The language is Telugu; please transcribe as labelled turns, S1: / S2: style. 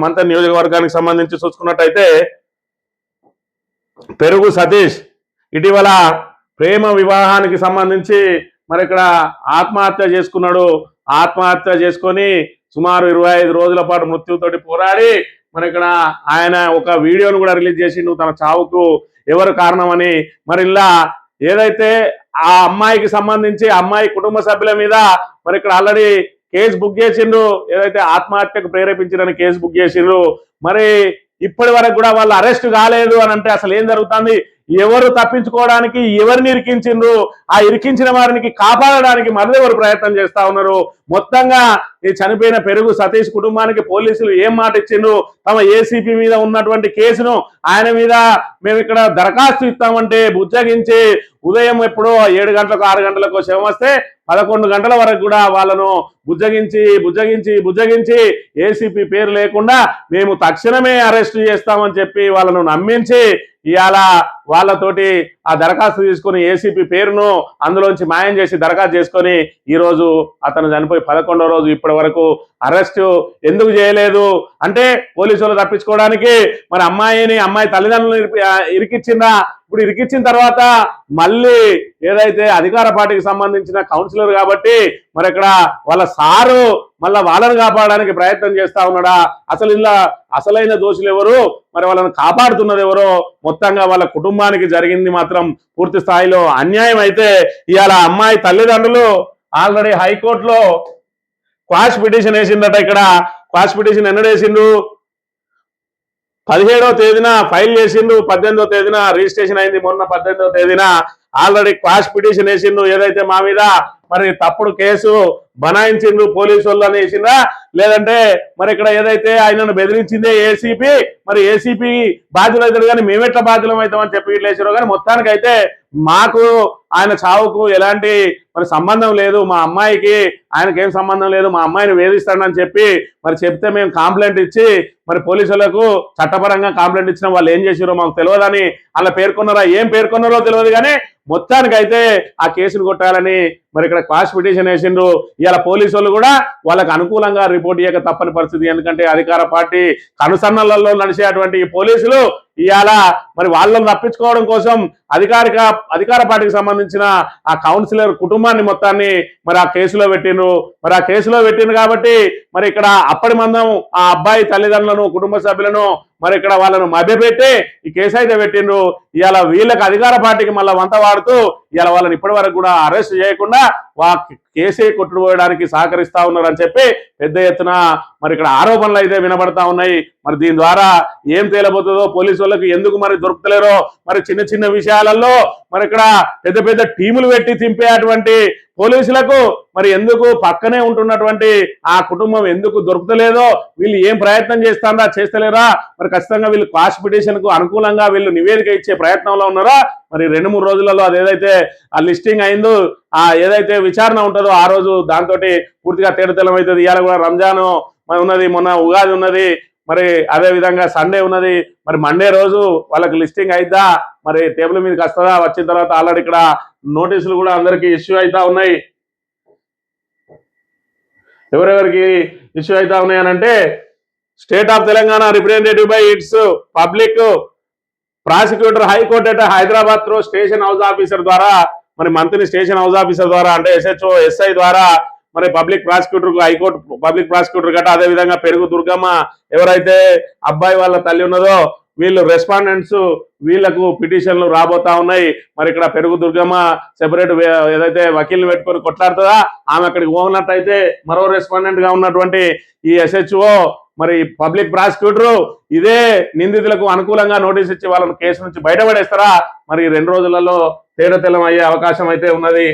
S1: మంత నియోజకవర్గానికి సంబంధించి చూసుకున్నట్టయితే పెరుగు సతీష్ ఇటీవల ప్రేమ వివాహానికి సంబంధించి మరి ఇక్కడ ఆత్మహత్య చేసుకున్నాడు. ఆత్మహత్య చేసుకొని సుమారు 25 రోజుల పాటు మృత్యుతోటి పోరాడి మరి ఇక్కడ ఆయన ఒక వీడియోను కూడా రిలీజ్ చేసిండు తన చావుకు ఎవరు కారణమని. మరి ఇలా ఏదైతే ఆ అమ్మాయికి సంబంధించి అమ్మాయి కుటుంబ సభ్యుల మీద మరి ఇక్కడ ఆల్రెడీ కేసు బుక్ చేసిండ్రు. ఏదైతే ఆత్మహత్యకు ప్రేరేపించారని కేసు బుక్ చేసిండ్రు. మరి ఇప్పటి వరకు కూడా వాళ్ళు అరెస్ట్ కాలేదు అని అంటే అసలు ఏం జరుగుతుంది? ఎవరు తప్పించుకోవడానికి ఎవరిని ఇరికించిండ్రు? ఆ ఇరికించిన వారికి కాపాడడానికి మరెవరు ప్రయత్నం చేస్తా ఉన్నారు? మొత్తంగా ఈ చనిపోయిన పెరుగు సతీష్ కుటుంబానికి పోలీసులు ఏం మాట ఇచ్చిండ్రు? తమ ఏసీపీ మీద ఉన్నటువంటి కేసును ఆయన మీద మేము ఇక్కడ దరఖాస్తు ఇస్తామంటే బుజ్జగించి ఉదయం ఎప్పుడో 7 గంటలకు 6 గంటలకు శవం వస్తే 11 గంటల వరకు కూడా వాళ్ళను బుజ్జగించి ఏసీపీ పేరు లేకుండా మేము తక్షణమే అరెస్ట్ చేస్తామని చెప్పి వాళ్ళను నమ్మించి ఇవాళ వాళ్ళతోటి ఆ దరఖాస్తు తీసుకొని ఏసీపీ పేరును అందులోంచి మాయం చేసి దరఖాస్తు చేసుకొని ఈరోజు అతను చనిపోయి 11వ రోజు ఇప్పటి వరకు అరెస్టు ఎందుకు చేయలేదు అంటే పోలీసులు తప్పించుకోవడానికి. మరి అమ్మాయి తల్లిదండ్రులను ఇరికిచ్చిందా? ఇప్పుడు ఇరికిచ్చిన తర్వాత మళ్ళీ ఏదైతే అధికార పార్టీకి సంబంధించిన కౌన్సిలర్ కాబట్టి మరి ఇక్కడ వాళ్ళ సారు మళ్ళా వాళ్ళని కాపాడడానికి ప్రయత్నం చేస్తా ఉన్నాడా? అసలు ఇలా అసలైన దోషులు ఎవరు? మరి వాళ్ళని కాపాడుతున్నది ఎవరో? మొత్తంగా వాళ్ళ కుటుంబానికి జరిగింది మాత్రం పూర్తి స్థాయిలో అన్యాయం. అయితే ఇవాళ అమ్మాయి తల్లిదండ్రులు ఆల్రెడీ హైకోర్టులో క్వాష్ పిటిషన్ వేసిందట. ఇక్కడ క్వాష్ పిటిషన్ ఎన్నడేసిండు? 17వ తేదీన ఫైల్ చేసిండు, 18వ తేదీన రిజిస్ట్రేషన్ అయింది. మొన్న 18వ తేదీన ఆల్రెడీ క్వాష్ పిటిషన్ వేసిండు. ఏదైతే మా మీద మరి తప్పుడు కేసు బనాయించిండు పోలీసు వాళ్ళని వేసిందా లేదంటే మరి ఇక్కడ ఏదైతే ఆయనను బెదిరించిందే ఏసీపీ, మరి ఏసీపీ బాధ్యులు అవుతాడు కానీ మేమెట్లా బాధ్యులం అవుతామని చెప్పి ఇట్లేసారు. కానీ మొత్తానికైతే మాకు ఆయన చావుకు ఎలాంటి మరి సంబంధం లేదు, మా అమ్మాయికి ఆయనకేం సంబంధం లేదు, మా అమ్మాయిని వేధిస్తాడని చెప్పి మరి చెప్తే మేము కంప్లైంట్ ఇచ్చి మరి పోలీసులకు చట్టపరంగా కంప్లైంట్ ఇచ్చిన వాళ్ళు ఏం చేసారో మాకు తెలియదని అలా పేర్కొన్నారా, ఏం పేర్కొన్నారో తెలియదు. కానీ మొత్తానికైతే ఆ కేసును కొట్టాలని మరి ఇక్కడ క్వాష్ పిటిషన్ వేసిండ్రు. ఇవాళ పోలీసు వాళ్ళు కూడా వాళ్ళకు అనుకూలంగా రిపోర్ట్ చేయక తప్పని పరిస్థితి. ఎందుకంటే అధికార పార్టీ కనుసన్నలలో నడిచేటువంటి పోలీసులు ఇవాళ మరి వాళ్ళని తప్పించుకోవడం కోసం అధికార పార్టీకి సంబంధించిన ఆ కౌన్సిలర్ కుటుంబాన్ని మొత్తాన్ని మరి ఆ కేసులో పెట్టిండ్రు. మరి ఆ కేసులో పెట్టిండ్రు కాబట్టి మరి ఇక్కడ అప్పటి మందం ఆ అబ్బాయి తల్లిదండ్రులను కుటుంబ సభ్యులను మరి ఇక్కడ వాళ్ళను మభ్యపెట్టి ఈ కేసు అయితే పెట్టిండ్రు. ఇవాళ వీళ్ళకి అధికార పార్టీకి మళ్ళీ వంత వాడుతూ ఇవాళ వాళ్ళని ఇప్పటి వరకు కూడా అరెస్ట్ చేయకుండా కేసే కొట్టుకుపోయడానికి సహకరిస్తా ఉన్నారని చెప్పి పెద్ద ఎత్తున మరి ఇక్కడ ఆరోపణలు అయితే వినబడతా ఉన్నాయి. మరి దీని ద్వారా ఏం తేలబోతుందో, పోలీసు వాళ్ళకి ఎందుకు మరి దొరుకుతలేరో, మరి చిన్న చిన్న విషయాలలో మరి ఇక్కడ పెద్ద పెద్ద టీములు పెట్టి తింపేటువంటి పోలీసులకు మరి ఎందుకు పక్కనే ఉంటున్నటువంటి ఆ కుటుంబం ఎందుకు దొరుకుతలేదో, వీళ్ళు ఏం ప్రయత్నం చేస్తలేరా? మరి ఖచ్చితంగా వీళ్ళు క్వాష్ పిటిషన్ కు అనుకూలంగా వీళ్ళు నివేదిక ఇచ్చే ప్రయత్నంలో ఉన్నారా? మరి 2-3 రోజులలో అదేదైతే ఆ లిస్టింగ్ అయిందో, ఆ ఏదైతే విచారణ ఉంటుందో ఆ రోజు దాంతో పూర్తిగా తేటతెల్లం అవుతుంది. ఇవాళ కూడా రంజాన్ ఉన్నది, మొన్న ఉగాది ఉన్నది, మరి అదే విధంగా సండే ఉన్నది. మరి మండే రోజు వాళ్ళకి లిస్టింగ్ అయిద్దా, మరి టేబుల్ మీదకి వస్తుందా? వచ్చిన తర్వాత ఆల్రెడీ ఇక్కడ నోటీసులు కూడా అందరికీ ఇష్యూ అవుతా ఉన్నాయి. ఎవరెవరికి ఇష్యూ అవుతా ఉన్నాయి అని అంటే, state of Telangana representative by it's public prosecutor high court at Hyderabad through station house officer ద్వారా, మరి మంత్రి స్టేషన్ హౌస్ ఆఫీసర్ ద్వారా అంటే SHO SI ద్వారా మరి public prosecutor high court public prosecutor గట్ట అదే విధంగా పెరుగు దుర్గమ్మ ఎవరైతే అబ్బాయి వాళ్ళ తల్లి ఉన్నదో వీళ్ళు రెస్పాండెంట్స్ వీళ్ళకు పిటిషన్లు రాబోతా ఉన్నాయి. మరి ఇక్కడ పెరుగు దుర్గమ్మ సెపరేట్ ఏదైతే వకీల్ని పెట్టుకొని కొట్లాడుతుందా, ఆమె అక్కడికి పోనట్టయితే మరో రెస్పాండెంట్ గా ఉన్నటువంటి ఈ SHO మరి పబ్లిక్ ప్రాసిక్యూటర్ ఇదే నిందితులకు అనుకూలంగా నోటీస్ ఇచ్చి వాళ్ళని కేసు నుంచి బయటపడేస్తారా? మరి 2 రోజులలో తేటతెల్లం అయ్యే అవకాశం అయితే ఉన్నది.